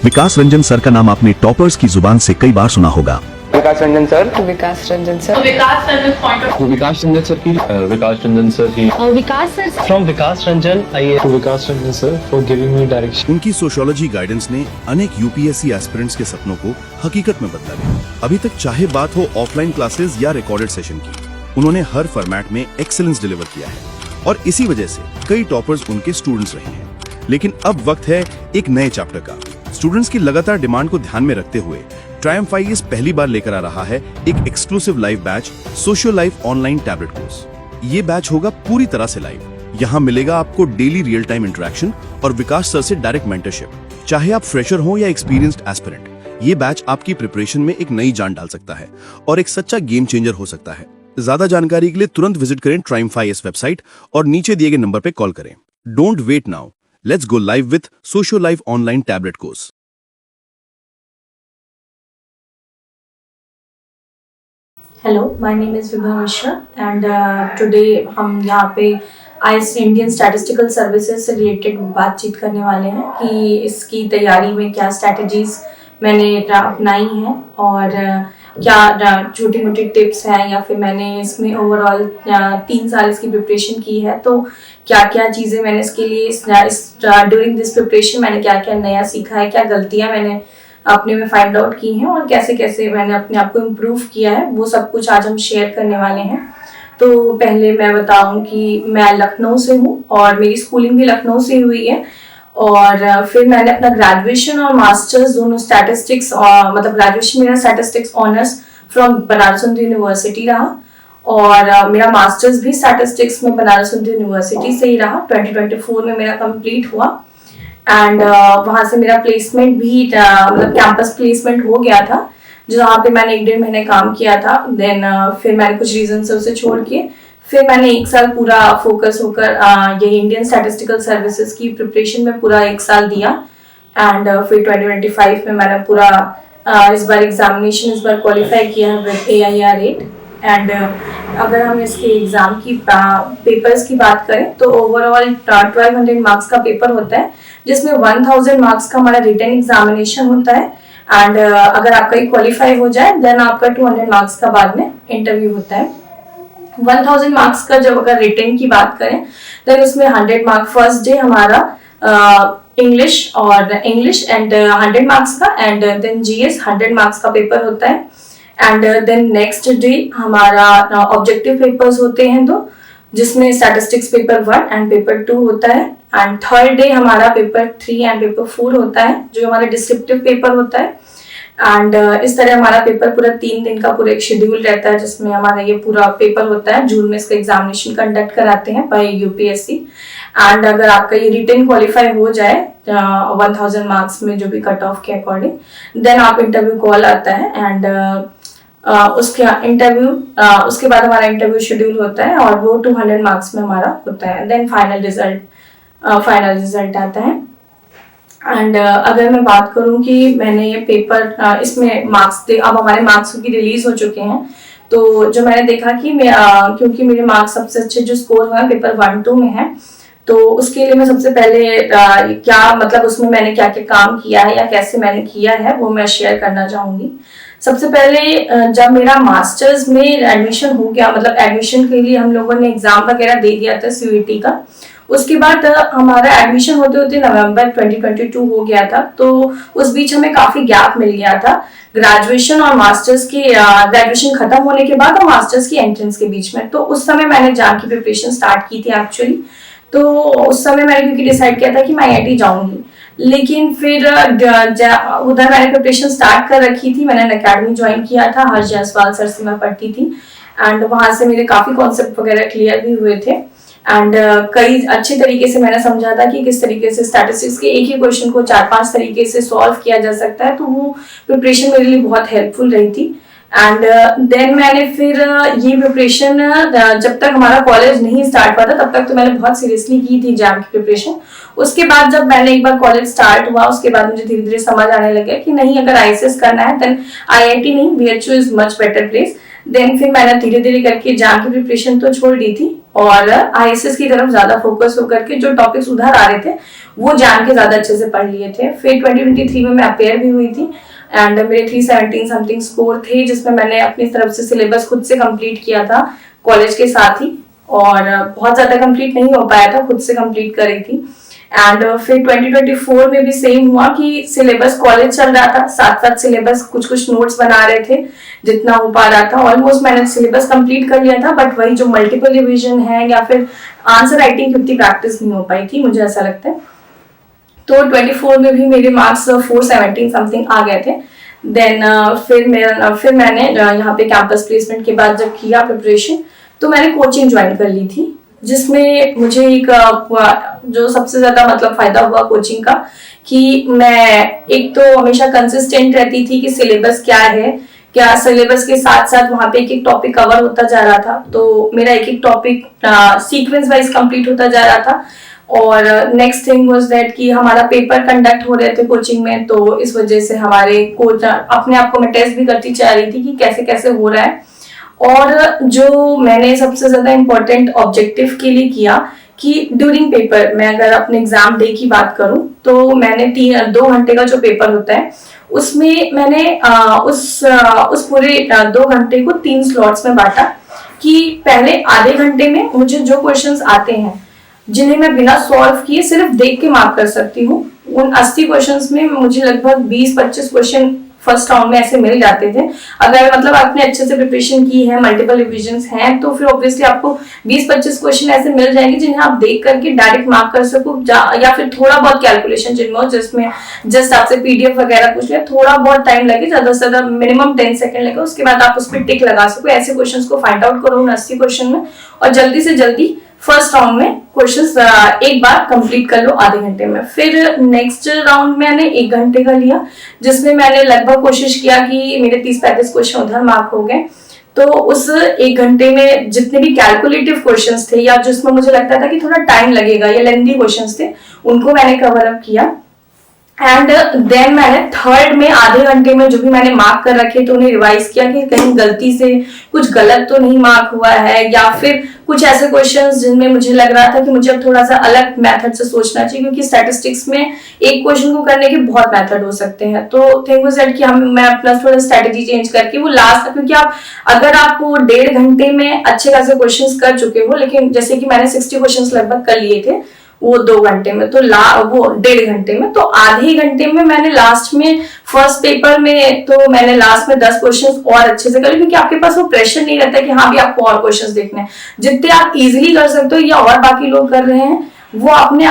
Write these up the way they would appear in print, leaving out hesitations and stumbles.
विकास Ranjan sir का नाम आपने टॉपर्स की जुबान से कई बार सुना होगा। Vikas Ranjan sir, Vikas Ranjan sir, Vikas Ranjan point of Vikas Ranjan sir की विकास रंजन सर की Vikas sir From Vikas Ranjan, I Vikas Ranjan sir for giving me direction. उनकी सोशियोलॉजी गाइडेंस ने अनेक यूपीएससी एस्पिरेंट्स के सपनों को हकीकत में बदला है। अभी तक चाहे बात हो ऑफलाइन क्लासेस या रिकॉर्डेड सेशन की, उन्होंने हर फॉर्मेट में एक्सीलेंस डिलीवर किया है और इसी वजह से कई टॉपर्स उनके स्टूडेंट्स रहे हैं। लेकिन अब वक्त है एक नए चैप्टर का। स्टूडेंट्स की लगातार डिमांड को ध्यान में रखते हुए ट्रायम्फ आईएएस पहली बार लेकर आ रहा है एक exclusive live batch, socio life online tablet course. ये बैच होगा पूरी तरह से लाइव। यहाँ मिलेगा आपको डेली रियल टाइम इंटरेक्शन और विकास सर से डायरेक्ट मेंटरशिप। चाहे आप फ्रेशर हो या एक्सपीरियंस्ड एस्पिरेंट, ये बैच आपकी प्रिपरेशन में एक नई जान डाल सकता है और एक सच्चा गेम चेंजर हो सकता है। ज्यादा जानकारी के लिए तुरंत विजिट करें ट्रायम्फ आईएएस वेबसाइट और नीचे दिए गए नंबर पर कॉल करें। Don't wait now, let's go live with socio life online tablet course. Hello, my name is Vibha Mishra and today हम यहाँ पे आईएएस इंडियन स्टैटिस्टिकल सर्विसेज से रिलेटेड बातचीत करने वाले हैं कि इसकी तैयारी में क्या स्ट्रैटेजीज मैंने अपनाई हैं और क्या छोटी मोटी टिप्स हैं या फिर मैंने इसमें ओवरऑल 3 साल इसकी प्रिपरेशन की है, तो क्या क्या चीज़ें मैंने इसके लिए ड्यूरिंग दिस प्रिपरेशन मैंने क्या क्या नया सीखा है, क्या गलतियाँ मैंने अपने में फाइंड आउट की हैं और कैसे कैसे मैंने अपने आप को इम्प्रूव किया है, वो सब कुछ आज हम शेयर करने वाले हैं। तो पहले मैं बताऊं कि मैं लखनऊ से हूँ और मेरी स्कूलिंग भी लखनऊ से हुई है और फिर मैंने अपना ग्रेजुएशन और मास्टर्स दोनों स्टैटिस्टिक्स, मतलब ग्रेजुएशन मेरा statistics honours from Banaras Hindu university रहा और मेरा मास्टर्स भी स्टैटिस्टिक्स में बनारस हिंदू यूनिवर्सिटी से ही रहा। 2024 में मेरा कंप्लीट हुआ एंड वहाँ से मेरा प्लेसमेंट भी मतलब कैंपस प्लेसमेंट हो गया था, जहाँ पे मैंने 1-1.5 महीने काम किया था। देन फिर मैंने कुछ रीजन से उसे छोड़ के फिर मैंने 1 साल पूरा फोकस होकर ये इंडियन स्टैटिस्टिकल सर्विसेज की प्रिपरेशन में पूरा 1 साल दिया एंड फिर 2025 में मैंने पूरा इस बार एग्जामिनेशन क्वालिफाई किया विद AIR 8 एंड अगर हम इसके एग्जाम की पेपर्स की बात करें तो ओवरऑल 1200 मार्क्स का पेपर होता है, जिसमें 1000 मार्क्स का हमारा रिटन एग्जामिनेशन होता है एंड अगर आपका ये क्वालिफाई हो जाए देन आपका 200 मार्क्स का बाद में इंटरव्यू होता है। 1000 मार्क्स का जब अगर रिटन की बात करें देन उसमें 100 मार्क फर्स्ट डे हमारा इंग्लिश एंड 100 मार्क्स का एंड देन GS 100 मार्क्स का पेपर होता है एंड देन नेक्स्ट डे हमारा ऑब्जेक्टिव पेपर्स होते हैं 2, जिसमें स्टैटिस्टिक्स पेपर 1 एंड पेपर 2 होता है एंड थर्ड डे हमारा पेपर 3 एंड पेपर 4 होता है, जो हमारा डिस्क्रिप्टिव पेपर होता है एंड इस तरह हमारा पेपर पूरा 3 दिन का पूरा एक शेड्यूल रहता है, जिसमें हमारा ये पूरा पेपर होता है। जून में इसका एग्जामिनेशन कंडक्ट कराते हैं बाय यूपीएससी एंड अगर आपका ये रिटन क्वालिफाई हो जाए 1000 मार्क्स में जो भी कट ऑफ के अकॉर्डिंग देन आप इंटरव्यू कॉल आता है एंड उसके बाद हमारा इंटरव्यू शेड्यूल होता है और वो 200 मार्क्स में हमारा होता है। देन फाइनल रिजल्ट आता है एंड अगर मैं बात करूं कि मैंने ये पेपर इसमें मार्क्स अब हमारे मार्क्स की रिलीज हो चुके हैं, तो जो मैंने देखा कि क्योंकि मेरे मार्क्स सबसे अच्छे जो स्कोर हुआ पेपर 1-2 में है, तो उसके लिए मैं सबसे पहले क्या मतलब उसमें मैंने क्या क्या काम किया है या कैसे मैंने किया है वो मैं शेयर करना चाहूंगी। सबसे पहले जब मेरा मास्टर्स में एडमिशन हो गया, मतलब एडमिशन के लिए हम लोगों ने एग्जाम वगैरह दे दिया था CUET का, उसके बाद हमारा एडमिशन होते होते नवंबर 2022 हो गया था, तो उस बीच हमें काफी गैप मिल गया था ग्रेजुएशन और मास्टर्स की, ग्रेजुएशन खत्म होने के बाद और मास्टर्स की एंट्रेंस के बीच में। तो उस समय मैंने JAM की प्रिपरेशन स्टार्ट की थी एक्चुअली, तो उस समय मैंने क्योंकि डिसाइड किया था कि मैं IIT जाऊंगी, लेकिन फिर उधर मैंने प्रिपरेशन स्टार्ट कर रखी थी। मैंने अकेडमी ज्वाइन किया था, हर्ष जायसवाल सर से मैं पढ़ती थी एंड वहां से मेरे काफी कॉन्सेप्ट वगैरह क्लियर भी हुए थे एंड कई अच्छे तरीके से मैंने समझा था कि किस तरीके से स्टैटिस्टिक्स के एक ही क्वेश्चन को 4-5 तरीके से सॉल्व किया जा सकता है, तो वो प्रिपरेशन मेरे लिए बहुत हेल्पफुल रही थी एंड देन मैंने फिर ये प्रिपरेशन जब तक हमारा कॉलेज नहीं स्टार्ट हुआ था तब तक तो मैंने बहुत सीरियसली की थी JAM की प्रिपरेशन। उसके बाद जब मैंने एक बार कॉलेज स्टार्ट हुआ उसके बाद मुझे धीरे धीरे समझ आने लगा कि नहीं, अगर ICS करना है देन IIT नहीं, BHU is much better place. Then फिर मैंने धीरे धीरे करके JAM की प्रिपरेशन तो छोड़ दी थी और आईएसएस की तरफ ज्यादा फोकस होकर के जो टॉपिक्स उधर आ रहे थे वो जान के ज्यादा अच्छे से पढ़ लिए थे। फिर 2023 में मैं अपेयर भी हुई थी एंड मेरे 317 समथिंग स्कोर थे, जिसमें मैंने अपनी तरफ से सिलेबस खुद से कंप्लीट किया था कॉलेज के साथ ही, और बहुत ज्यादा कंप्लीट नहीं हो पाया था, खुद से कंप्लीट करी थी। एंड फिर 2024 में भी सेम हुआ कि सिलेबस कॉलेज चल रहा था, साथ साथ सिलेबस कुछ नोट्स बना रहे थे जितना हो पा रहा था। ऑलमोस्ट मैंने सिलेबस कंप्लीट कर लिया था, बट वही जो मल्टीपल रिवीजन है या फिर आंसर राइटिंग की उतनी प्रैक्टिस नहीं हो पाई थी, मुझे ऐसा लगता है। तो 24 में भी मेरे मार्क्स 417 समथिंग आ गए थे। देन फिर मैंने यहाँ पे कैंपस प्लेसमेंट के बाद जब किया प्रिपरेशन, तो मैंने कोचिंग ज्वाइन कर ली थी, जिसमें मुझे एक जो सबसे ज्यादा मतलब फायदा हुआ कोचिंग का कि मैं एक तो हमेशा कंसिस्टेंट रहती थी कि सिलेबस क्या है, क्या सिलेबस के साथ साथ वहां पे एक एक टॉपिक कवर होता जा रहा था, तो मेरा एक एक टॉपिक सीक्वेंस वाइज कंप्लीट होता जा रहा था। और नेक्स्ट थिंग वाज दैट कि हमारा पेपर कंडक्ट हो रहे थे कोचिंग में, तो इस वजह से हमारे कोच अपने आप को मैं टेस्ट भी करती जा रही थी कि कैसे कैसे हो रहा है। और जो मैंने सबसे ज्यादा इम्पोर्टेंट ऑब्जेक्टिव के लिए किया कि ड्यूरिंग पेपर, मैं अगर अपने एग्जाम डे की बात करूं तो मैंने 2 घंटे का जो पेपर होता है उसमें मैंने उस पूरे 2 घंटे को 3 स्लॉट्स में बांटा कि पहले आधे घंटे में मुझे जो क्वेश्चंस आते हैं जिन्हें मैं बिना सॉल्व किए सिर्फ देख के मार्क कर सकती हूँ, उन 80 क्वेश्चंस में मुझे लगभग 20-25 क्वेश्चन फर्स्ट राउंड में ऐसे मिल जाते थे। अगर मतलब आपने अच्छे से प्रिपरेशन की है, मल्टीपल रिविजन्स हैं, तो फिर ऑब्वियसली आपको 20-25 क्वेश्चन ऐसे मिल जाएंगे जिन्हें आप देख करके डायरेक्ट मार्क कर सको, या फिर थोड़ा बहुत कैलकुलेशन जिनमें हो, जिसमें जस्ट आपसे पीडीएफ वगैरह कुछ लिया, थोड़ा बहुत टाइम लगे, ज्यादा से ज्यादा मिनिमम 10 सेकंड लगे, उसके बाद आप उस पर टिक लगा सको। ऐसे क्वेश्चन को फाइंड आउट करो उन 80 क्वेश्चन में, और जल्दी से जल्दी फर्स्ट राउंड में क्वेश्चंस एक बार कंप्लीट कर लो आधे घंटे में। फिर नेक्स्ट राउंड में मैंने 1 घंटे का लिया, जिसमें मैंने लगभग कोशिश किया कि मेरे 30-35 क्वेश्चन उधर मार्क हो गए। तो उस 1 घंटे में जितने भी कैलकुलेटिव क्वेश्चंस थे या जिसमें मुझे लगता था कि थोड़ा टाइम लगेगा या लेंथी क्वेश्चंस थे, उनको मैंने कवर अप किया। एंड देन मैंने थर्ड में आधे घंटे में जो भी मैंने मार्क कर रखे थे उन्हें रिवाइज किया कि कहीं गलती से कुछ गलत तो नहीं मार्क हुआ है, या फिर कुछ ऐसे क्वेश्चंस जिनमें मुझे लग रहा था कि मुझे अब थोड़ा सा अलग मेथड से सोचना चाहिए, क्योंकि स्टैटिस्टिक्स में एक क्वेश्चन को करने के बहुत मेथड हो सकते हैं। तो थिंग वाज दैट कि मैं अपना थोड़ा स्ट्रेटेजी चेंज करके वो लास्ट, क्योंकि अगर आप वो 1.5 घंटे में अच्छे खासे क्वेश्चन कर चुके हो, लेकिन जैसे कि मैंने 60 क्वेश्चन लगभग कर लिए थे वो 2 घंटे में, तो वो 1.5 घंटे में, तो आधे घंटे में मैंने लास्ट में फर्स्ट पेपर में तो मैंने लास्ट में 10 क्वेश्चंस और अच्छे से कर लिए, क्योंकि आपके पास वो प्रेशर नहीं रहता कि हाँ भी आपको और क्वेश्चंस देखने हैं। जितने आप इजीली कर सकते हो या और बाकी लोग कर रहे हैं वो आपने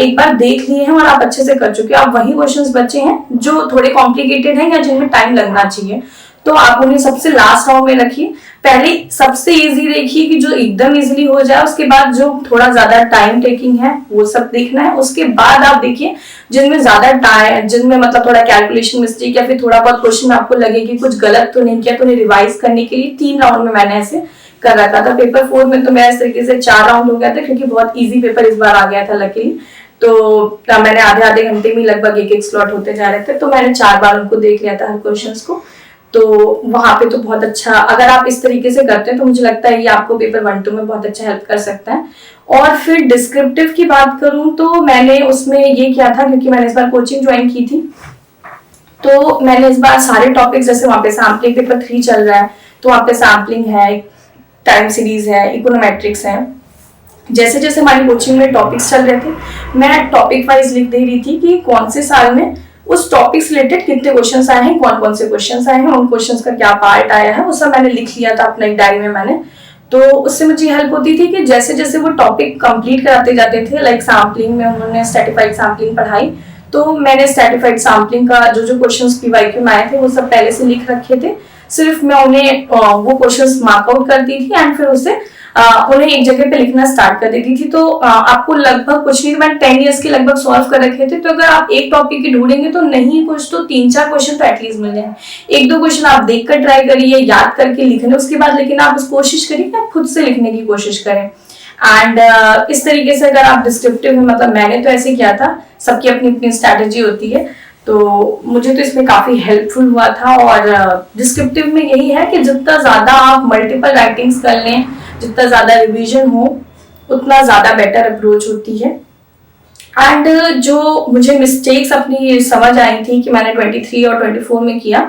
एक बार देख लिए हैं और आप अच्छे से कर चुके हो, आप वही क्वेश्चंस बचे हैं जो थोड़े कॉम्प्लिकेटेड हैं या जिनमें टाइम लगना चाहिए, तो आप उन्हें सबसे लास्ट राउंड में रखिए। पहले सबसे इजी देखिए कि जो एकदम इजीली हो जाए, उसके बाद जो थोड़ा ज्यादा टाइम टेकिंग है वो सब देखना है, उसके बाद आप देखिए जिनमें ज्यादा टाइम, जिनमें मतलब थोड़ा कैलकुलेशन मिस्टेक या फिर थोड़ा बहुत क्वेश्चन आपको लगे कि कुछ गलत तो नहीं किया, तो उन्हें रिवाइज करने के लिए 3 राउंड में मैंने ऐसे कर रखा था। पेपर 4 में तो मेरा इस तरीके से 4 राउंड हो गया था, क्योंकि बहुत ईजी पेपर इस बार आ गया था लकीली, तो मैंने आधे घंटे में लगभग एक स्लॉट होते जा रहे थे, तो मैंने 4 बार उनको देख लिया था हर क्वेश्चन को। तो वहां पे तो बहुत अच्छा, अगर आप इस तरीके से करते हैं तो मुझे लगता है ये आपको पेपर 1-2 में बहुत अच्छा हेल्प कर सकता है। और फिर डिस्क्रिप्टिव की बात करूं तो मैंने उसमें ये किया था, क्योंकि मैंने इस बार कोचिंग ज्वाइन की थी, तो मैंने इस बार सारे टॉपिक, जैसे वहां पे सैम्पलिंग पेपर 3 चल रहा है तो वहां पे सैम्पलिंग है, टाइम सीरीज है, इकोनोमेट्रिक्स है, जैसे जैसे हमारी कोचिंग में टॉपिक्स चल रहे थे मैं टॉपिक वाइज लिख दे रही थी कि कौन से साल में उस टॉपिक से रिलेटेड कितने क्वेश्चंस आए हैं, कौन कौन से क्वेश्चंस आए हैं, उन क्वेश्चंस का क्या पार्ट आया है, वो सब मैंने लिख लिया था अपना एक डायरी में मैंने। तो उससे मुझे हेल्प होती थी कि जैसे जैसे वो टॉपिक कंप्लीट कराते जाते थे, लाइक सैम्पलिंग में उन्होंने स्ट्रैटिफाइड सैम्पलिंग पढ़ाई, तो मैंने स्ट्रैटिफाइड सैम्पलिंग का जो क्वेश्चंस पीवाईक्यू में आए थे वो सब पहले से लिख रखे थे, सिर्फ मैं उन्हें वो क्वेश्चंस मार्कआउट करती थी एंड फिर उसे उन्हें एक जगह पे लिखना स्टार्ट कर देती थी। तो आपको लगभग कुछ नहीं, मैंने 10 ईयर्स के लगभग सॉल्व कर रखे थे, तो अगर आप एक टॉपिक की ढूंढेंगे तो नहीं कुछ तो 3-4 क्वेश्चन तो एटलीस्ट मिल जाए। 1-2 क्वेश्चन आप देख कर ट्राई करिए, याद करके लिखने, उसके बाद लेकिन आप उस कोशिश करिए कि आप खुद से लिखने की कोशिश करें। एंड इस तरीके से अगर आप डिस्क्रिप्टिव में, मतलब मैंने तो ऐसे किया था, सबकी अपनी अपनी स्ट्रैटेजी होती है, तो मुझे तो इसमें काफी हेल्पफुल हुआ था। और डिस्क्रिप्टिव में यही है कि जितना ज्यादा आप मल्टीपल राइटिंग्स कर लें, जितना ज्यादा रिवीजन हो, उतना ज़्यादा बेटर अप्रोच होती है। एंड जो मुझे मिस्टेक्स अपनी समझ आई थी कि मैंने 23 और 24 में किया,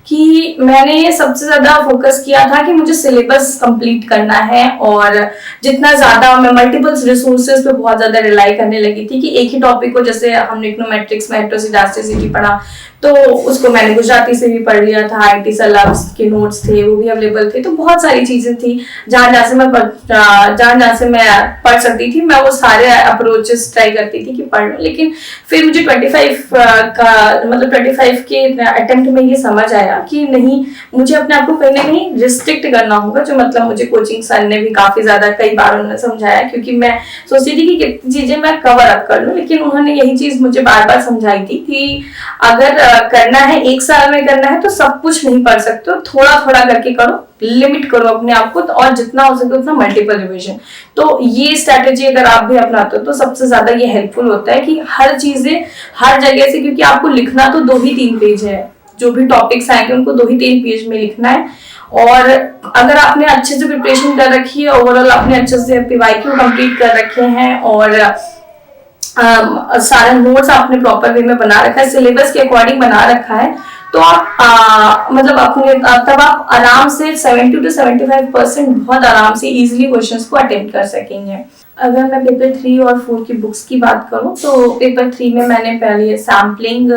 कि मैंने सबसे ज़्यादा फोकस किया था कि मुझे सिलेबस कंप्लीट करना है, और जितना ज़्यादा मैं मल्टीपल्स रिसोर्सेज पे बहुत ज़्यादा रिलाई करने लगी थी कि एक ही टॉपिक को, जैसे हमने इकोनोमेट्रिक्स में हेटेरोजीडास्टिसिटी पढ़ा तो उसको मैंने गुजराती से भी पढ़ लिया था, आईटी सलाब्स के नोट्स थे वो भी अवेलेबल थे, तो बहुत सारी चीज़ें थी जहाँ से मैं पढ़ सकती थी, मैं वो सारे अप्रोचेस ट्राई करती थी कि पढ़ लूँ। लेकिन फिर मुझे 25 के अटेम्प्ट में ये समझ आया कि नहीं, मुझे अपने आप को कहीं ना कहीं रिस्ट्रिक्ट करना होगा, जो मतलब मुझे कोचिंग सर ने भी काफ़ी ज़्यादा कई बार उन्होंने समझाया, क्योंकि मैं सोचती थी कि कितनी चीज़ें मैं कवर अप कर लूँ, लेकिन उन्होंने यही चीज़ मुझे बार बार समझाई थी कि अगर करना है 1 साल में करना है तो सब कुछ नहीं पढ़ सकते हो, थोड़ा थोड़ा करके करो, लिमिट करो अपने आप को, और जितना हो सके उतना मल्टीपल रिवीजन। तो ये स्ट्रैटेजी अगर आप भी अपनाते हो तो सबसे ज्यादा ये हेल्पफुल होता है कि हर चीजें हर जगह से, क्योंकि आपको लिखना तो 2 ही 3 पेज है, जो भी टॉपिक्स आएंगे उनको 2 ही 3 पेज में लिखना है। और अगर आपने अच्छे से प्रिपरेशन कर रखी है, ओवरऑल आपने अच्छे से पीवाईक्यू कंप्लीट कर रखे हैं, और सारे नोट्स आपने प्रॉपर वे में बना रखा है, सिलेबस के अकॉर्डिंग बना रखा है, तो आप मतलब अपने तब आप आराम से 70 to 75% बहुत आराम से इजीली क्वेश्चंस को अटेम्प्ट कर सकेंगे। अगर मैं पेपर 3 और 4 की बुक्स की बात करूं तो पेपर 3 में मैंने पहले सैम्पलिंग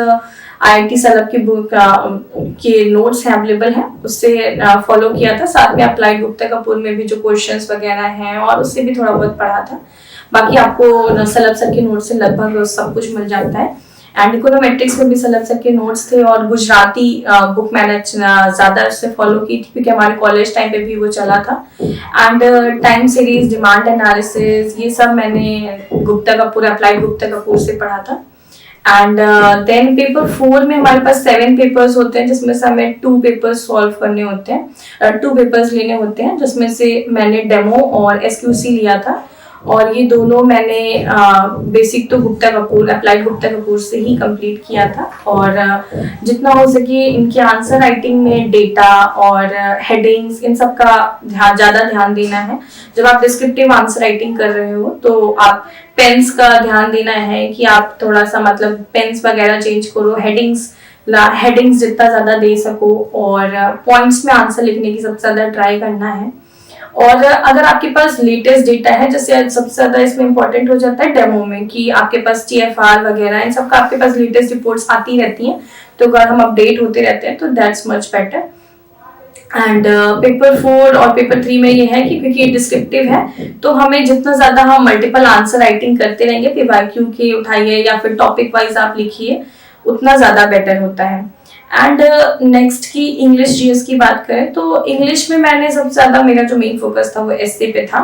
आईटी सलब की बुक के नोट्स हैं अवेलेबल हैं, उससे फॉलो किया था। साथ में अप्लाइड गुप्ता कपूर में भी जो क्वेश्चंस वगैरह हैं और उससे भी थोड़ा बहुत पढ़ा था। बाकी आपको सलब सर के नोट से लगभग सब कुछ मिल जाता है। एंड इकोनोमेट्रिक्स में भी सलब सर के नोट्स थे, और गुजराती बुक मैंने ज़्यादा उससे फॉलो की थी क्योंकि हमारे कॉलेज टाइम पे भी वो चला था। And time series, demand analysis, ये सब मैंने गुप्ता कपूर, अप्लाइड गुप्ता कपूर से पढ़ा था। एंड देन पेपर 4 में हमारे पास 7 पेपर्स होते हैं, जिसमें से हमें 2 पेपर्स सॉल्व करने होते हैं, 2 पेपर्स लेने होते हैं, जिसमें से मैंने डेमो और एसक्यूसी लिया था। और ये दोनों मैंने बेसिक तो गुप्ता कपूर, अप्लाइड गुप्ता कपूर से ही कंप्लीट किया था। और जितना हो सके इनके आंसर राइटिंग में डेटा और हेडिंग्स, इन सब का ज़्यादा ध्यान देना है। जब आप डिस्क्रिप्टिव आंसर राइटिंग कर रहे हो तो आप पेन्स का ध्यान देना है कि आप थोड़ा सा मतलब पेन्स वगैरह चेंज करो, हेडिंग्स जितना ज़्यादा दे सको, और पॉइंट्स में आंसर लिखने की सबसे ज़्यादा ट्राई करना है। और अगर आपके पास लेटेस्ट डेटा है, जैसे सबसे ज्यादा इसमें इंपॉर्टेंट हो जाता है डेमो में कि आपके पास TFR वगैरह इन सब का आपके पास लेटेस्ट रिपोर्ट्स आती रहती हैं, तो अगर हम अपडेट होते रहते हैं तो that's much better. And paper 4 और पेपर 3 में ये है कि क्योंकि ये डिस्क्रिप्टिव है तो हमें जितना ज्यादा हम मल्टीपल आंसर राइटिंग करते रहेंगे, पीवाईक्यू के उठाइए या फिर टॉपिक वाइज आप लिखिए, उतना ज्यादा बेटर होता है। एंड नेक्स्ट की इंग्लिश जीएस की बात करें तो इंग्लिश में मैंने सबसे ज्यादा, मेरा जो मेन फोकस था वो एस्से पे था,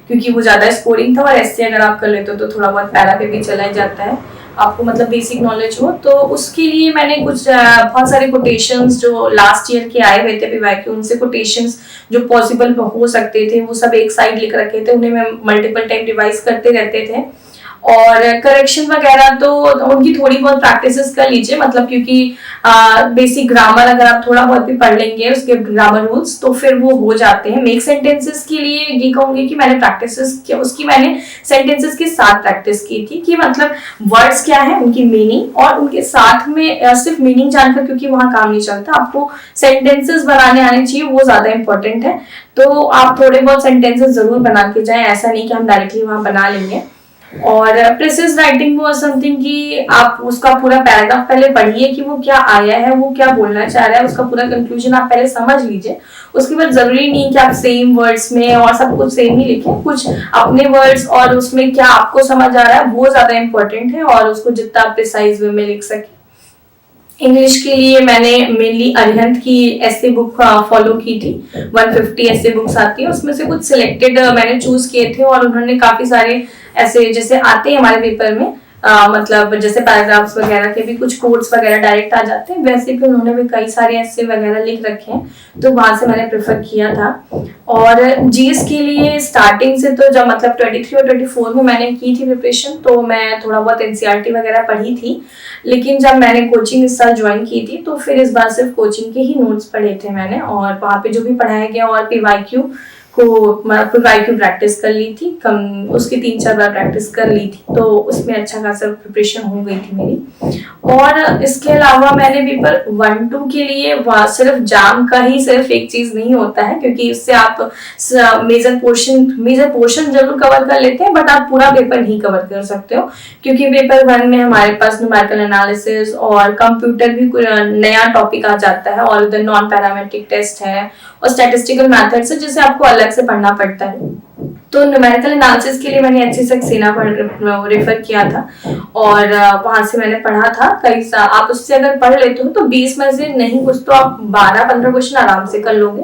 क्योंकि वो ज्यादा स्कोरिंग था, और एस्से अगर आप कर लेते हो तो थोड़ा बहुत पैरा पे भी चला जाता है, आपको मतलब बेसिक नॉलेज हो। तो उसके लिए मैंने कुछ बहुत सारे कोटेशंस जो लास्ट ईयर के आए हुए थे पीवाईक्यू, उनसे कोटेशंस जो पॉसिबल हो सकते थे वो सब एक साइड लिख रखे थे, उन्हें मैं मल्टीपल टाइम रिवाइज करते रहते थे। और करेक्शन वगैरह तो उनकी थोड़ी बहुत प्रैक्टिसेस कर लीजिए, मतलब क्योंकि बेसिक ग्रामर अगर आप थोड़ा बहुत भी पढ़ लेंगे उसके ग्रामर रूल्स तो फिर वो हो जाते हैं। मेक सेंटेंसेस के लिए ये कहूंगी कि मैंने प्रैक्टिसेस किया, उसकी मैंने सेंटेंसेस के साथ प्रैक्टिस की थी कि मतलब वर्ड्स क्या है, उनकी मीनिंग, और उनके साथ में सिर्फ मीनिंग जानकर क्योंकि वहाँ काम नहीं चलता, आपको सेंटेंसेस बनाने आने चाहिए, वो ज्यादा इंपॉर्टेंट है। तो आप थोड़े बहुत सेंटेंसेस जरूर बना के जाएं, ऐसा नहीं कि हम डायरेक्टली वहाँ बना लेंगे। और प्रिसाइज राइटिंग वो समथिंग कि आप उसका पूरा पैराग्राफ पहले पढ़िए कि वो क्या आया है, वो क्या बोलना चाह रहा है, उसका पूरा कंक्लूजन आप पहले समझ लीजिए। उसके बाद जरूरी नहीं कि आप सेम वर्ड्स में और सब कुछ सेम ही लिखें, कुछ अपने वर्ड्स और उसमें क्या आपको समझ आ रहा है वो ज्यादा इंपॉर्टेंट है, और उसको जितना प्रिसाइज वे में लिख सके। इंग्लिश के लिए मैंने मेनली अरिहंत की एस्से बुक फॉलो की थी, 150 एस्से बुक्स आती है, उसमें से कुछ सिलेक्टेड मैंने चूज किए थे, और उन्होंने काफी सारे ऐसे जैसे आते हैं हमारे पेपर में, मतलब जैसे पैराग्राफ्स वगैरह के भी कुछ कोट्स वगैरह डायरेक्ट आ जाते हैं, वैसे भी उन्होंने भी कई सारे एस्से वगैरह लिख रखे हैं, तो वहां से मैंने प्रेफर किया था। और जीएस के लिए स्टार्टिंग से तो जब मतलब 23 और 24 में मैंने की थी प्रिपरेशन, तो मैं थोड़ा बहुत एनसीईआरटी वगैरह पढ़ी थी, लेकिन जब मैंने कोचिंग इस साल ज्वाइन की थी तो फिर इस बार सिर्फ कोचिंग के ही नोट्स पढ़े थे मैंने, और वहाँ पे जो भी पढ़ाया गया और पीवाईक्यू को प्रोवाइड की प्रैक्टिस कर ली थी, कम उसकी 3-4 बार प्रैक्टिस कर ली थी, तो उसमें अच्छा खासा प्रिपरेशन हो गई थी मेरी। और इसके अलावा मैंने पेपर 1-2 के लिए सिर्फ जाम का ही सिर्फ एक चीज नहीं होता है, क्योंकि उससे आप मेजर पोर्शन जरूर कवर कर लेते हैं, बट आप पूरा पेपर नहीं कवर कर सकते हो, क्योंकि पेपर 1 में हमारे पास न्यूमेरिकल एनालिसिस और कंप्यूटर भी नया टॉपिक आ जाता है, और उधर नॉन पैरामेट्रिक टेस्ट है और स्टैटिस्टिकल मेथड्स है, जिसे आपको अलग से पढ़ना पड़ता है। तो न्यूमेरिकल एनालिसिस के लिए मैंने HC सक्सेना पर रेफर किया था, और वहां से मैंने पढ़ा था कई आप उससे अगर पढ़ लेते हो तो 20 में से नहीं कुछ तो आप 12-15 क्वेश्चन आराम से कर लोगे।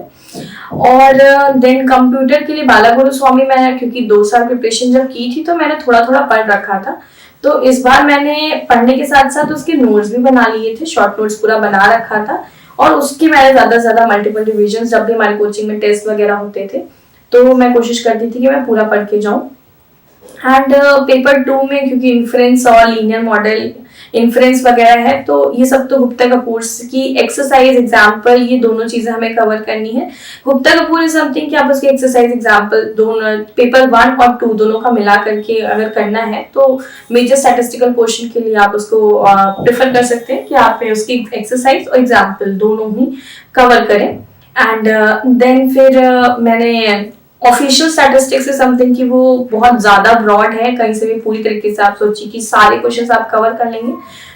और देन कंप्यूटर के लिए बालागुरु स्वामी, मैं क्योंकि 2 साल प्रिपरेशन जब की थी तो मैंने थोड़ा थोड़ा पढ़ रखा था, तो इस बार मैंने पढ़ने के साथ साथ उसके नोट्स भी बना लिए थे, शॉर्ट नोट्स पूरा बना रखा था, और उसकी मैंने ज्यादा से ज्यादा मल्टीपल रिविजन जब भी हमारी कोचिंग में टेस्ट वगैरह होते थे तो मैं कोशिश करती थी कि मैं पूरा पढ़ के जाऊं। एंड पेपर 2 में क्योंकि इन्फ्रेंस और लीनियर मॉडल इन्फ्रेंस वगैरह है, तो ये सब तो गुप्ता कपूर की एक्सरसाइज एग्जाम्पल, ये दोनों चीजें हमें कवर करनी है। गुप्ता कपूर इज समथिंग कि आप उसके एक्सरसाइज एग्जाम्पल दोनों पेपर 1 और 2 दोनों का मिला करके अगर करना है तो मेजर स्टैटिस्टिकल क्वेश्चन के लिए आप उसको प्रेफर कर सकते हैं कि आप उसकी एक्सरसाइज और एग्जाम्पल दोनों ही कवर करें। एंड देन फिर मैंने ऑफिशियल स्टैटिस्टिक्स इज समथिंग कि वो बहुत ज्यादा ब्रॉड है, कहीं से भी पूरी तरीके से आप सोचिए कि सारे क्वेश्चंस आप कवर कर लेंगे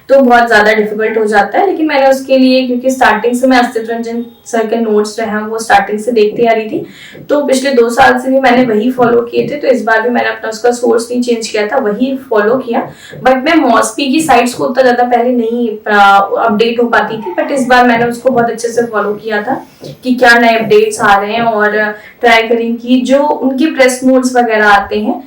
तो बहुत ज्यादा डिफिकल्ट हो जाता है। लेकिन मैंने उसके लिए, क्योंकि स्टार्टिंग से मैं अस्तित्व रंजन सर के नोट्स जो हैं वो स्टार्टिंग से देखती आ रही थी, तो पिछले 2 साल से भी मैंने वही फॉलो किए थे, तो इस बार भी मैंने अपना उसका सोर्स नहीं चेंज किया था, वही फॉलो किया। बट मैं मॉस्पी की साइट्स को उतना ज्यादा पहले नहीं अपडेट हो पाती थी, बट इस बार मैंने उसको बहुत अच्छे से फॉलो किया था कि क्या नए अपडेट्स आ रहे हैं, और ट्राई करें कि जो उनके प्रेस नोट्स वगैरह आते हैं,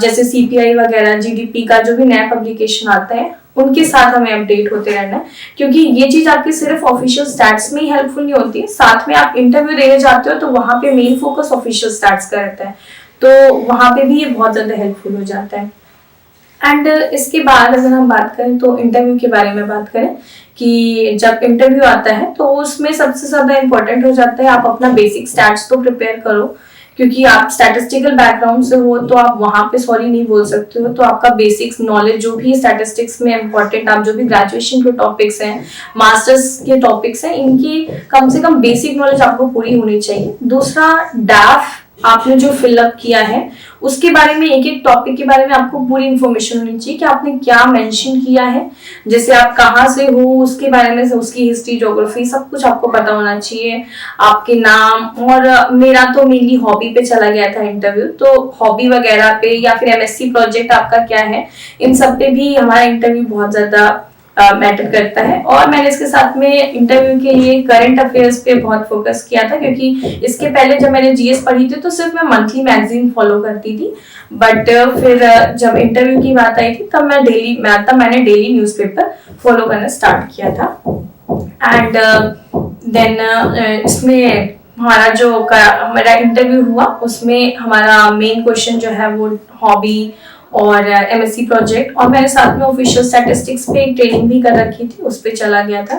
जैसे CPI वगैरह, GDP का जो भी नया पब्लिकेशन आता है, उनके साथ हमें अपडेट होते रहना है, क्योंकि ये चीज आपकी सिर्फ ऑफिशियल स्टैट्स में ही हेल्पफुल नहीं होती है, साथ में आप इंटरव्यू देने जाते हो तो वहां पे मेन फोकस ऑफिशियल स्टैट्स का रहता है, तो वहां पे भी ये बहुत ज्यादा हेल्पफुल हो जाता है। एंड इसके बाद अगर हम बात करें तो इंटरव्यू के बारे में बात करें कि जब इंटरव्यू आता है तो उसमें सबसे ज्यादा इंपॉर्टेंट हो जाता है आप अपना बेसिक स्टैट्स तो प्रिपेयर करो, क्योंकि आप स्टैटिस्टिकल बैकग्राउंड से हो तो आप वहां पे सॉरी नहीं बोल सकते हो, तो आपका बेसिक्स नॉलेज जो भी स्टैटिस्टिक्स में इंपॉर्टेंट, आप जो भी ग्रेजुएशन के टॉपिक्स हैं, मास्टर्स के टॉपिक्स हैं, इनकी कम से कम बेसिक नॉलेज आपको पूरी होनी चाहिए। दूसरा, डैफ आपने जो फिलअप किया है उसके बारे में, एक एक टॉपिक के बारे में आपको पूरी इंफॉर्मेशन होनी चाहिए कि आपने क्या मेंशन किया है, जैसे आप कहाँ से हो उसके बारे में, उसकी हिस्ट्री, ज्योग्राफी, सब कुछ आपको पता होना चाहिए, आपके नाम। और मेरा तो मेनली हॉबी पे चला गया था इंटरव्यू, तो हॉबी वगैरह पे या फिर MSc प्रोजेक्ट आपका क्या है, इन सब पे भी हमारा इंटरव्यू बहुत ज्यादा मैटर करता है। और मैंने इसके साथ में इंटरव्यू के लिए करंट अफेयर्स पे बहुत फोकस किया था, क्योंकि इसके पहले जब मैंने GS पढ़ी थी तो सिर्फ मैं मंथली मैगजीन फॉलो करती थी, बट फिर जब इंटरव्यू की बात आई थी तब मैंने डेली न्यूज़पेपर फॉलो करना स्टार्ट किया था। एंड देन इसमें हमारा इंटरव्यू हुआ, उसमें हमारा मेन क्वेश्चन जो है वो हॉबी और MSc प्रोजेक्ट, और मैंने साथ में ऑफिशियल स्टैटिस्टिक्स पे एक ट्रेनिंग भी कर रखी थी, उस पे चला गया था।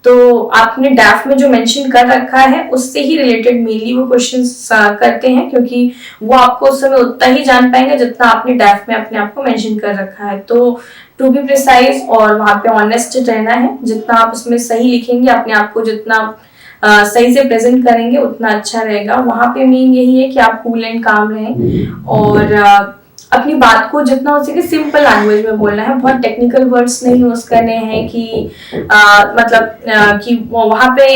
तो आपने डैफ में जो मेंशन कर रखा है उससे ही रिलेटेड मेनली वो क्वेश्चंस करते हैं, क्योंकि वो आपको उस समय उतना ही जान पाएंगे जितना आपने डैफ में अपने आप को मेंशन कर रखा है। तो टू बी प्रिसाइज और वहां पे ऑनेस्ट रहना है, जितना आप उसमें सही लिखेंगे, अपने आप को जितना सही से प्रेजेंट करेंगे उतना अच्छा रहेगा। वहां पे मेन यही है कि आप कूल एंड काम रहें और अपनी बात को जितना हो सके सिंपल लैंग्वेज में बोलना है, बहुत टेक्निकल वर्ड्स नहीं यूज करने हैं कि कि वहां पे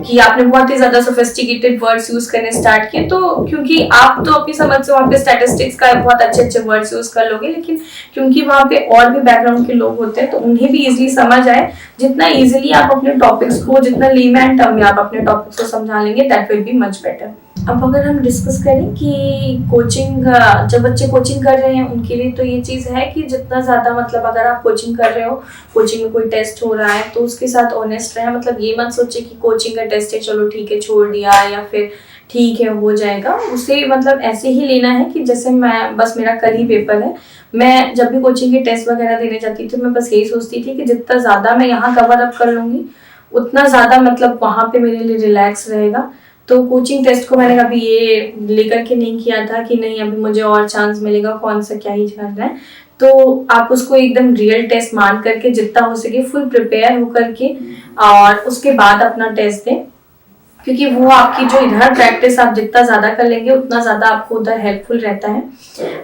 कि आपने बहुत ही ज्यादा सोफिस्टिकेटेड वर्ड्स यूज करने स्टार्ट किए, तो क्योंकि आप तो अपनी समझ से वहाँ पे स्टैटिस्टिक्स का बहुत अच्छे अच्छे वर्ड्स यूज कर लोगे, लेकिन क्योंकि वहाँ पे और भी बैकग्राउंड के लोग होते हैं तो उन्हें भी इजीली समझ आए, जितना इजीली आप अपने टॉपिक्स को, जितना लेमैन टर्म में आप अपने टॉपिक्स को समझा लेंगे, that will be much better. अब अगर हम डिस्कस करें कि कोचिंग, जब बच्चे कोचिंग कर रहे हैं उनके लिए तो ये चीज़ है कि जितना ज़्यादा मतलब अगर आप कोचिंग कर रहे हो, कोचिंग में कोई टेस्ट हो रहा है तो उसके साथ ऑनेस्ट रहें। मतलब ये मत सोचे कि कोचिंग का टेस्ट है चलो ठीक है छोड़ दिया या फिर ठीक है हो जाएगा, उसे मतलब ऐसे ही लेना है कि जैसे मैं बस मेरा कल ही पेपर है, मैं जब भी कोचिंग के टेस्ट वगैरह देने जाती थी मैं बस यही सोचती थी कि जितना ज़्यादा मैं यहाँ कवर अप कर लूँगी उतना ज़्यादा मतलब वहाँ पे मेरे लिए रिलैक्स रहेगा। तो कोचिंग टेस्ट को मैंने कभी ये लेकर के नहीं किया था कि नहीं अभी मुझे और चांस मिलेगा, कौन सा क्या ही करना है। तो आप उसको एकदम रियल टेस्ट मान करके जितना हो सके फुल प्रिपेयर होकर के और उसके बाद अपना टेस्ट दें, क्योंकि वो आपकी जो इधर प्रैक्टिस आप जितना ज़्यादा कर लेंगे उतना ज़्यादा आपको उधर हेल्पफुल रहता है।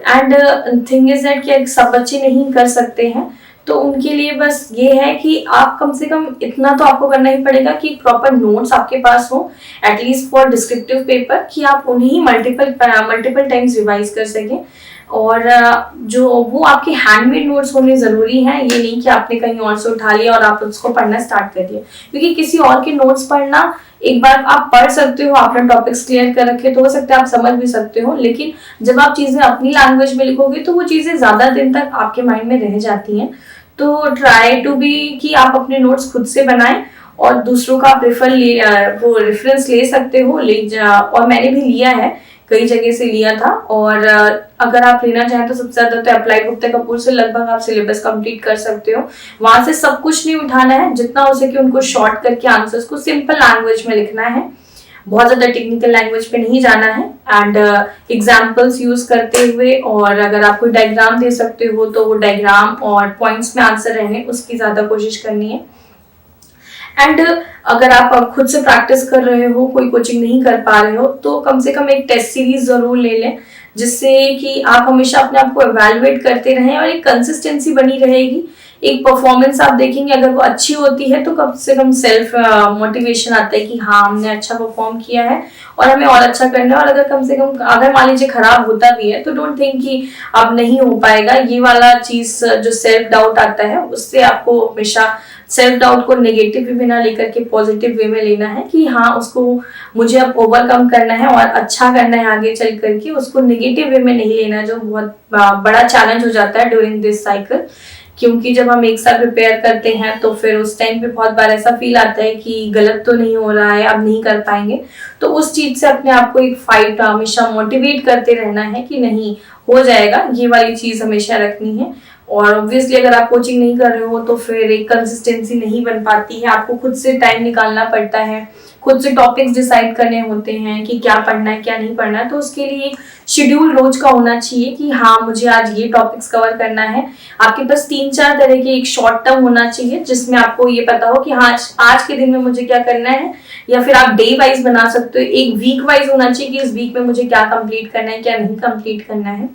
एंड थिंग इज दैट कि सब बच्चे नहीं कर सकते हैं, तो उनके लिए बस ये है कि आप कम से कम इतना तो आपको करना ही पड़ेगा कि प्रॉपर नोट्स आपके पास हो एटलीस्ट फॉर डिस्क्रिप्टिव पेपर, कि आप उन्हें मल्टीपल टाइम्स रिवाइज कर सकें। और जो वो आपके हैंडमेड नोट्स होने ज़रूरी हैं, ये नहीं कि आपने कहीं और से उठा लिया और आप उसको पढ़ना स्टार्ट कर दिया, क्योंकि किसी और के नोट्स पढ़ना एक बार आप पढ़ सकते हो, आपने टॉपिक्स क्लियर कर रखे तो हो सकता है आप समझ भी सकते हो, लेकिन जब आप चीज़ें अपनी लैंग्वेज में लिखोगे तो वो चीज़ें ज़्यादा दिन तक आपके माइंड में रह जाती हैं। तो ट्राई टू बी कि आप अपने नोट्स खुद से बनाएं और दूसरों का वो रेफरेंस ले सकते हो, और मैंने भी लिया है, कई जगह से लिया था। और अगर आप लेना चाहें तो सबसे ज्यादा तो अप्लाई गुप्ता कपूर से लगभग आप सिलेबस कंप्लीट कर सकते हो। वहां से सब कुछ नहीं उठाना है, जितना हो सके उनको शॉर्ट करके आंसर्स को सिंपल लैंग्वेज में लिखना है, बहुत ज्यादा टेक्निकल लैंग्वेज पे नहीं जाना है। एंड एग्जाम्पल्स यूज करते हुए, और अगर आप कोई डायग्राम दे सकते हो तो वो डायग्राम और पॉइंट्स में आंसर रहने उसकी ज्यादा कोशिश करनी है। एंड अगर आप खुद से प्रैक्टिस कर रहे हो, कोई कोचिंग नहीं कर पा रहे हो, तो कम से कम एक टेस्ट सीरीज जरूर ले लें, जिससे कि आप हमेशा अपने आप को एवेलुएट करते रहें और एक कंसिस्टेंसी बनी रहेगी। एक परफॉर्मेंस आप देखेंगे अगर वो अच्छी होती है तो कम से कम सेल्फ मोटिवेशन आता है कि हाँ हमने अच्छा परफॉर्म किया है और हमें और अच्छा करना है। और अगर कम से कम अगर मान लीजिए खराब होता भी है तो डोंट थिंक कि अब नहीं हो पाएगा। ये वाला चीज जो सेल्फ डाउट आता है उससे आपको हमेशा सेल्फ डाउट को नेगेटिव वे में ना लेकर के पॉजिटिव वे में लेना है कि हाँ उसको मुझे अब ओवरकम करना है और अच्छा करना है आगे चल करके, उसको नेगेटिव वे में नहीं लेना, जो बहुत बड़ा चैलेंज हो जाता है ड्यूरिंग दिस साइकिल। क्योंकि जब हम एक साथ प्रिपेयर करते हैं तो फिर उस टाइम पे बहुत बार ऐसा फील आता है कि गलत तो नहीं हो रहा है, अब नहीं कर पाएंगे। तो उस चीज से अपने आप को एक फाइट हमेशा मोटिवेट करते रहना है कि नहीं हो जाएगा, ये वाली चीज हमेशा रखनी है। और ऑब्वियसली अगर आप कोचिंग नहीं कर रहे हो तो फिर एक कंसिस्टेंसी नहीं बन पाती है, आपको खुद से टाइम निकालना पड़ता है, खुद से टॉपिक्स डिसाइड करने होते हैं कि क्या पढ़ना है क्या नहीं पढ़ना है। तो उसके लिए एक शेड्यूल रोज का होना चाहिए कि हाँ मुझे आज ये टॉपिक्स कवर करना है। आपके पास 3-4 तरह के एक शॉर्ट टर्म होना चाहिए जिसमें आपको ये पता हो कि हाँ आज के दिन में मुझे क्या करना है, या फिर आप डे वाइज बना सकते हो। एक वीक वाइज होना चाहिए कि इस वीक में मुझे क्या कंप्लीट करना है क्या नहीं कंप्लीट करना है।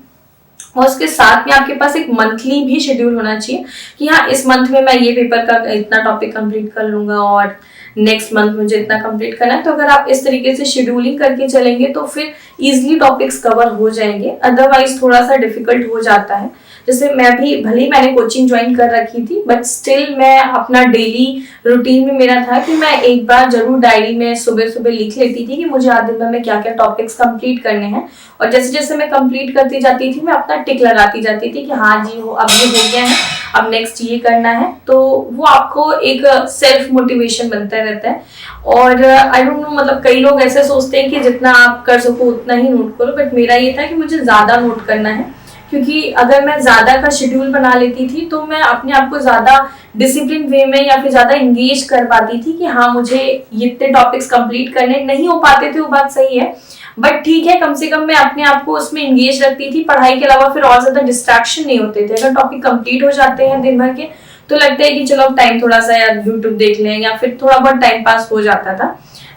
और उसके साथ में आपके पास एक मंथली भी शेड्यूल होना चाहिए कि हाँ इस मंथ में मैं ये पेपर का इतना टॉपिक कंप्लीट कर लूंगा और नेक्स्ट मंथ मुझे इतना कंप्लीट करना है। तो अगर आप इस तरीके से शेड्यूलिंग करके चलेंगे तो फिर इजीली टॉपिक्स कवर हो जाएंगे, अदरवाइज थोड़ा सा डिफिकल्ट हो जाता है। जैसे मैं भी भले ही मैंने कोचिंग ज्वाइन कर रखी थी बट स्टिल मैं अपना डेली रूटीन में मेरा था कि मैं एक बार जरूर डायरी में सुबह सुबह लिख लेती थी कि मुझे आज दिन भर में क्या क्या टॉपिक्स कंप्लीट करने हैं। और जैसे जैसे मैं कंप्लीट करती जाती थी मैं अपना टिक लगाती जाती थी कि हाँ जी अब ये हो गया है, अब नेक्स्ट ये करना है। तो वो आपको एक सेल्फ मोटिवेशन बनता रहता है। और आई डोंट नो मतलब कई लोग ऐसे सोचते हैं कि जितना आप कर सको उतना ही नोट करो, बट मेरा ये था कि मुझे ज्यादा नोट करना है, क्योंकि अगर मैं ज्यादा का शेड्यूल बना लेती थी तो मैं अपने आप को ज्यादा डिसिप्लिन वे में या फिर ज्यादा इंगेज कर पाती थी कि हाँ मुझे इतने टॉपिक्स कंप्लीट करने नहीं हो पाते थे, वो बात सही है, बट ठीक है कम से कम मैं अपने आप को उसमें इंगेज रखती थी। पढ़ाई के अलावा फिर और ज्यादा डिस्ट्रैक्शन नहीं होते थे। अगर टॉपिक कंप्लीट हो जाते हैं दिन भर के तो लगता है कि चलो टाइम थोड़ा सा यार यूट्यूब देख लें या फिर थोड़ा बहुत टाइम पास हो जाता था।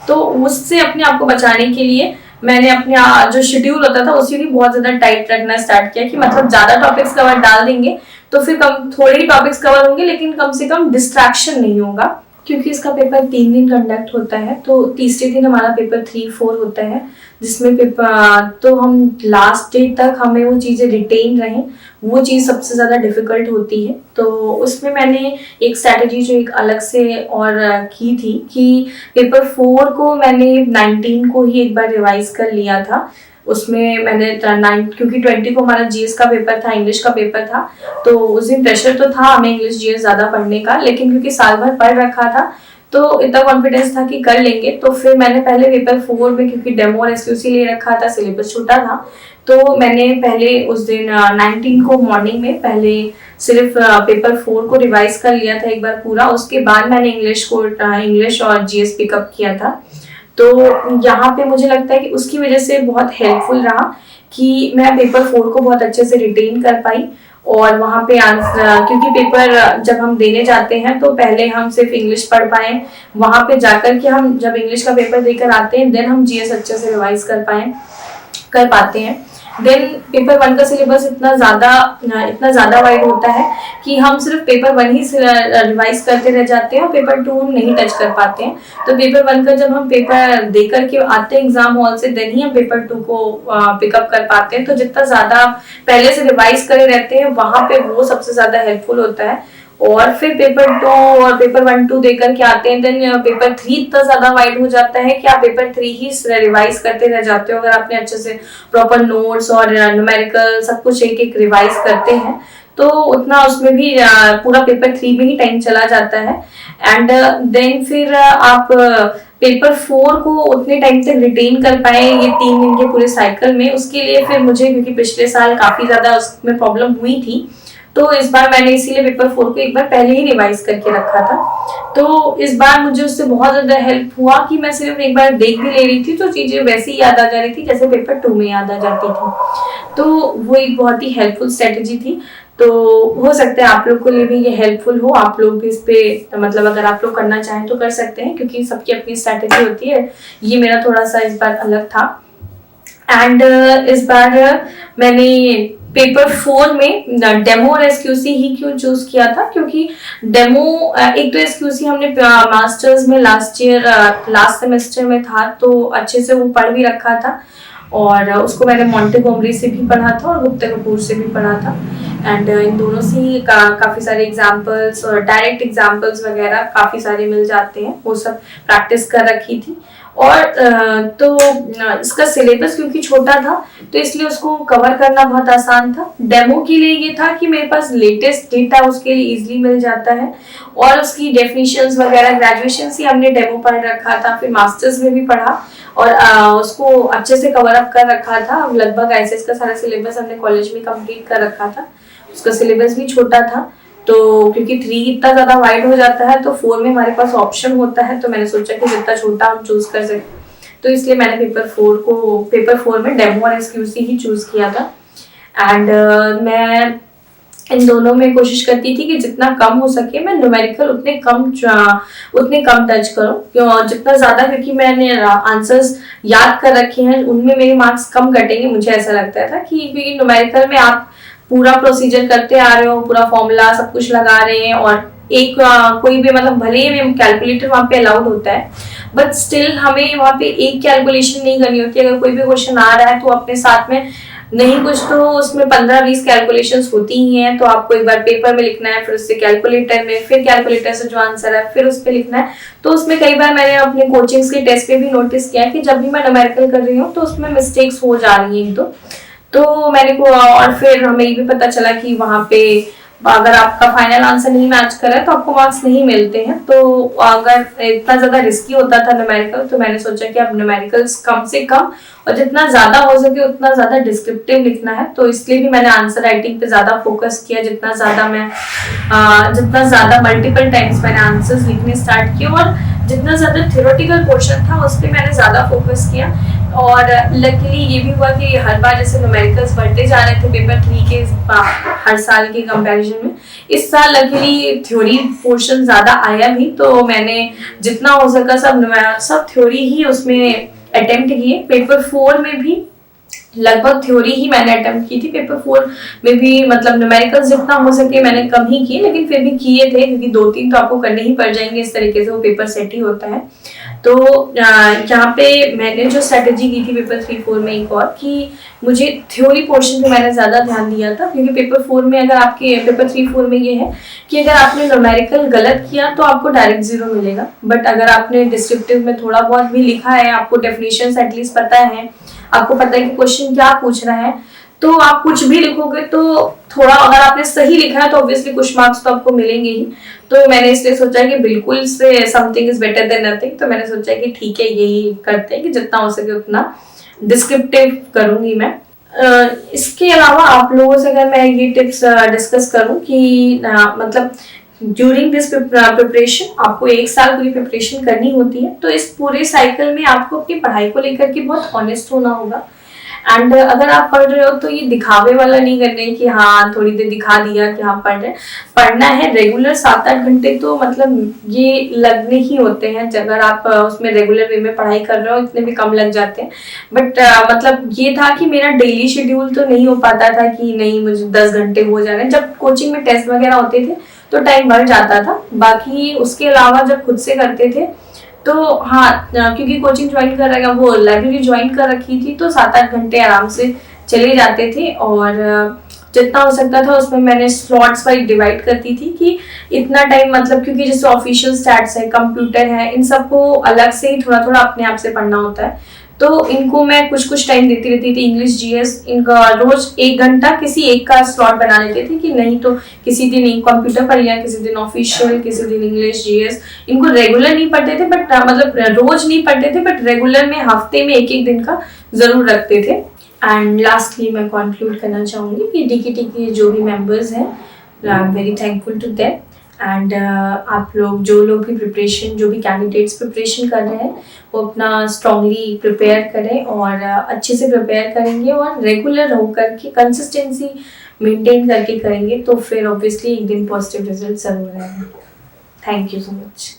तो उससे अपने आप को बचाने के लिए मैंने अपने जो शेड्यूल होता था उसी भी बहुत ज्यादा टाइट रखना स्टार्ट किया कि मतलब ज्यादा टॉपिक्स कवर डाल देंगे तो फिर थोड़े ही टॉपिक्स कवर होंगे लेकिन कम से कम डिस्ट्रैक्शन नहीं होगा। क्योंकि इसका पेपर 3 दिन कंडक्ट होता है तो तीसरे दिन हमारा पेपर 3-4 होता है, जिसमें पेपर तो हम लास्ट डे तक हमें वो चीज़ें रिटेन रहें, वो चीज़ सबसे ज़्यादा डिफिकल्ट होती है। तो उसमें मैंने एक स्ट्रैटेजी जो एक अलग से और की थी कि पेपर 4 को मैंने 19 को ही एक बार रिवाइज कर लिया था। उसमें मैंने क्योंकि 20 को हमारा जीएस का पेपर था, इंग्लिश का पेपर था, तो उस दिन प्रेशर तो था हमें इंग्लिश जीएस ज़्यादा पढ़ने का, लेकिन क्योंकि साल भर पढ़ रखा था तो इतना कॉन्फिडेंस था कि कर लेंगे। तो फिर मैंने पहले पेपर 4 में क्योंकि डेमो और एसक्यूसी ले रखा था, सिलेबस छोटा था, तो मैंने पहले उस दिन 19 को मॉर्निंग में पहले सिर्फ पेपर 4 को रिवाइज कर लिया था एक बार पूरा। उसके बाद मैंने इंग्लिश और जीएस पिकअप किया था। तो यहाँ पे मुझे लगता है कि उसकी वजह से बहुत हेल्पफुल रहा कि मैं पेपर 4 को बहुत अच्छे से रिटेन कर पाई। और वहाँ पे आंसर, क्योंकि पेपर जब हम देने जाते हैं तो पहले हम सिर्फ इंग्लिश पढ़ पाए, वहाँ पे जाकर के हम जब इंग्लिश का पेपर देकर आते हैं देन हम जीएस अच्छे से रिवाइज कर पाते हैं। देन पेपर 1 का सिलेबस इतना ज़्यादा वाइड होता है कि हम सिर्फ पेपर 1 ही रिवाइज करते रह जाते हैं और पेपर 2 हम नहीं टच कर पाते हैं। तो पेपर 1 का जब हम पेपर दे करके आते हैं एग्जाम हॉल से देन ही हम पेपर 2 को पिकअप कर पाते हैं। तो जितना ज़्यादा पहले से रिवाइज करे रहते हैं वहाँ पे वो सबसे ज़्यादा हेल्पफुल होता है। और फिर पेपर 2 और पेपर 1 2 देकर के आते हैं देन पेपर 3 इतना ज्यादा वाइड हो जाता है कि आप पेपर 3 ही रिवाइज करते रह जाते हो। अगर आपने अच्छे से प्रॉपर नोट्स और न्यूमेरिकल सब कुछ एक एक रिवाइज करते हैं तो उतना उसमें भी पूरा पेपर 3 में ही टाइम चला जाता है। एंड देन फिर आप पेपर 4 को उतने टाइम तक रिटेन कर पाए ये 3 दिन के पूरे साइकिल में, उसके लिए फिर मुझे, क्योंकि पिछले साल काफी ज्यादा उसमें प्रॉब्लम हुई थी, तो इस बार मैंने इसीलिए पेपर 4 को एक बार पहले ही रिवाइज करके रखा था। तो इस बार मुझे उससे बहुत ज्यादा हेल्प हुआ कि मैं सिर्फ एक बार देख भी ले रही थी तो चीजें वैसे ही याद आ जा रही थी जैसे पेपर 2 में याद आ जाती थी। तो वो एक बहुत ही हेल्पफुल स्ट्रेटेजी थी। तो हो सकता है आप लोग को लिए भी ये हेल्पफुल हो, आप लोग भी इस पे मतलब अगर आप लोग करना चाहें तो कर सकते हैं, क्योंकि सबकी अपनी स्ट्रेटेजी होती है। ये मेरा थोड़ा सा इस बार अलग था। एंड इस बार मैंने पेपर 4 में डेमो और एसक्यूसी ही क्यों चूज किया था, क्योंकि डेमो एक तो एसक्यूसी हमने मास्टर्स में लास्ट सेमेस्टर में था तो अच्छे से वो पढ़ भी रखा था और उसको मैंने मॉन्टेगोमरी से भी पढ़ा था और गुप्ता कपूर से भी पढ़ा था। एंड इन दोनों से ही काफ़ी सारे एग्जाम्पल्स और डायरेक्ट एग्जाम्पल्स वगैरह काफ़ी सारे मिल जाते हैं, वो सब प्रैक्टिस कर रखी थी। और तो इसका सिलेबस क्योंकि छोटा था तो इसलिए उसको कवर करना बहुत आसान था। डेमो के लिए ये था कि मेरे पास लेटेस्ट डेटा उसके लिए इजीली मिल जाता है और उसकी डेफिनेशंस वगैरह ग्रेजुएशन से हमने डेमो पढ़ रखा था, फिर मास्टर्स में भी पढ़ा और उसको अच्छे से कवर अप कर रखा था। लगभग आईसीएस का सारा सिलेबस हमने कॉलेज में कंप्लीट कर रखा था, उसका सिलेबस भी छोटा था। तो क्योंकि 3 इतना ज्यादा वाइड हो जाता है तो 4 में हमारे पास ऑप्शन होता है, तो मैंने सोचा कि जितना छोटा हम चूज कर सकें, तो इसलिए मैंने पेपर 4 में डेमो और एसक्यूसी ही चूज किया था। एंड मैं इन दोनों में कोशिश करती थी कि जितना कम हो सके मैं न्यूमेरिकल उतने कम टच करूं, जितना ज्यादा, क्योंकि मैंने आंसर्स याद कर रखे हैं उनमें मेरे मार्क्स कम कटेंगे। मुझे ऐसा लगता था कि क्योंकि न्यूमेरिकल में आप पूरा प्रोसीजर करते आ रहे हो, पूरा फॉर्मूला सब कुछ लगा रहे हैं और एक कोई भी मतलब भले ही कैलकुलेटर वहाँ पे अलाउड होता है बट स्टिल हमें वहाँ पे एक कैलकुलेशन नहीं करनी होती। अगर कोई भी क्वेश्चन आ रहा है तो अपने साथ में नहीं कुछ तो उसमें 15-20 कैलकुलेशंस होती ही हैं, तो आपको एक बार पेपर में लिखना है, फिर उससे कैलकुलेटर में, फिर कैलकुलेटर से जो आंसर है फिर उस पर लिखना है। तो उसमें कई बार मैंने अपने कोचिंग्स के टेस्ट पे भी नोटिस किया कि जब भी मैं न्यूमेरिकल कर रही हूँ तो उसमें मिस्टेक्स हो जा रही हैं। तो मैंने को और फिर हमें ये भी पता चला कि वहाँ पे अगर आपका फाइनल आंसर नहीं मैच करे तो आपको मार्क्स नहीं मिलते हैं। तो अगर इतना ज्यादा रिस्की होता था न्यूमेरिकल तो मैंने सोचा कि अब न्यूमेरिकल्स कम से कम और जितना ज्यादा हो सके उतना ज्यादा डिस्क्रिप्टिव लिखना है। तो इसलिए भी मैंने आंसर राइटिंग पे ज्यादा फोकस किया, जितना ज्यादा मल्टीपल टाइम्स मैंने आंसर्स लिखने स्टार्ट किए और जितना ज्यादा थ्योरेटिकल पोर्शन था उस पर मैंने ज्यादा फोकस किया। और लकीली ये भी हुआ कि हर बार जैसे न्यूमेरिकल्स बढ़ते जा रहे थे पेपर 3 के हर साल के कंपैरिजन में, इस साल लकीली थ्योरी पोर्शन ज्यादा आया भी, तो मैंने जितना हो सका सब थ्योरी ही उसमें अटेम्प्ट किए। पेपर 4 में भी लगभग थ्योरी ही मैंने अटेम्प्ट की थी। पेपर 4 में भी मतलब न्यूमेरिकल्स जितना हो सके मैंने कम ही किए, लेकिन फिर भी किए थे क्योंकि 2-3 तो आपको करने ही पड़ जाएंगे, इस तरीके से वो पेपर सेट ही होता है। तो यहाँ पे मैंने जो स्ट्रेटेजी की थी पेपर 3-4 में एक और कि मुझे थ्योरी पोर्शन पे मैंने ज़्यादा ध्यान दिया था, क्योंकि पेपर 4 में अगर आपके पेपर 3-4 में ये है कि अगर आपने न्यूमेरिकल गलत किया तो आपको डायरेक्ट 0 मिलेगा, बट अगर आपने डिस्क्रिप्टिव में थोड़ा बहुत भी लिखा है, आपको डेफिनेशंस एटलीस्ट पता है, आपको पता है कि क्वेश्चन क्या पूछ रहा है, तो आप कुछ भी लिखोगे तो थोड़ा, अगर आपने सही लिखा है तो ऑब्वियसली कुछ मार्क्स तो आपको मिलेंगे ही। तो मैंने इसलिए सोचा कि बिल्कुल से something is better than nothing, तो मैंने सोचा कि ठीक है यही करते हैं कि जितना हो सके उतना डिस्क्रिप्टिव करूंगी मैं। इसके अलावा आप लोगों से अगर मैं ये टिप्स डिस्कस करूं कि मतलब ड्यूरिंग दिस प्रिपरेशन आपको 1 साल पूरी प्रिपरेशन करनी होती है, तो इस पूरे साइकिल में आपको अपनी पढ़ाई को लेकर के बहुत ऑनेस्ट होना होगा। एंड अगर आप पढ़ रहे हो तो ये दिखावे वाला नहीं करना है कि हाँ थोड़ी देर दिखा दिया कि हाँ पढ़ रहे हैं, पढ़ना है रेगुलर 7-8 घंटे, तो मतलब ये लगने ही होते हैं। अगर आप उसमें रेगुलर वे में पढ़ाई कर रहे हो इतने भी कम लग जाते हैं। बट मतलब ये था कि मेरा डेली शेड्यूल तो नहीं हो पाता था कि नहीं मुझे 10 घंटे हो जा रहे हैं। जब कोचिंग में टेस्ट वगैरह होते थे तो टाइम बढ़ जाता था, बाकी उसके अलावा जब खुद से करते थे तो हाँ, क्योंकि कोचिंग ज्वाइन कर रखा, वो लाइब्रेरी ज्वाइन कर रखी थी, तो 7-8 घंटे आराम से चले जाते थे। और जितना हो सकता था उसमें मैंने स्लॉट्स वाइज डिवाइड करती थी कि इतना टाइम, मतलब क्योंकि जैसे ऑफिशियल स्टैट्स है, कंप्यूटर है, इन सबको अलग से ही थोड़ा थोड़ा अपने आप से पढ़ना होता है, तो इनको मैं कुछ टाइम देती रहती थी। इंग्लिश जीएस इनका रोज 1 घंटा किसी एक का स्लॉट बना लेते थे कि नहीं तो किसी दिन कंप्यूटर पढ़ लिया, किसी दिन ऑफिशियल, किसी दिन इंग्लिश जीएस। इनको रेगुलर नहीं पढ़ते थे, बट मतलब रोज नहीं पढ़ते थे, बट रेगुलर में हफ्ते में 1-1 दिन का जरूर रखते थे। एंड लास्टली मैं कंक्लूड करना चाहूँगी कि डीकेटी के जो भी मेंबर्स हैं, I am very thankful to them. And आप लोग जो लोग भी प्रिपरेशन, जो भी कैंडिडेट्स प्रिपरेशन कर रहे हैं, वो अपना स्ट्रांगली प्रिपेयर करें और अच्छे से प्रिपेयर करेंगे और रेगुलर होकर के कंसिस्टेंसी मेंटेन करके करेंगे तो फिर ऑब्वियसली एक दिन पॉजिटिव रिजल्ट जरूर आएगा। Thank you so much.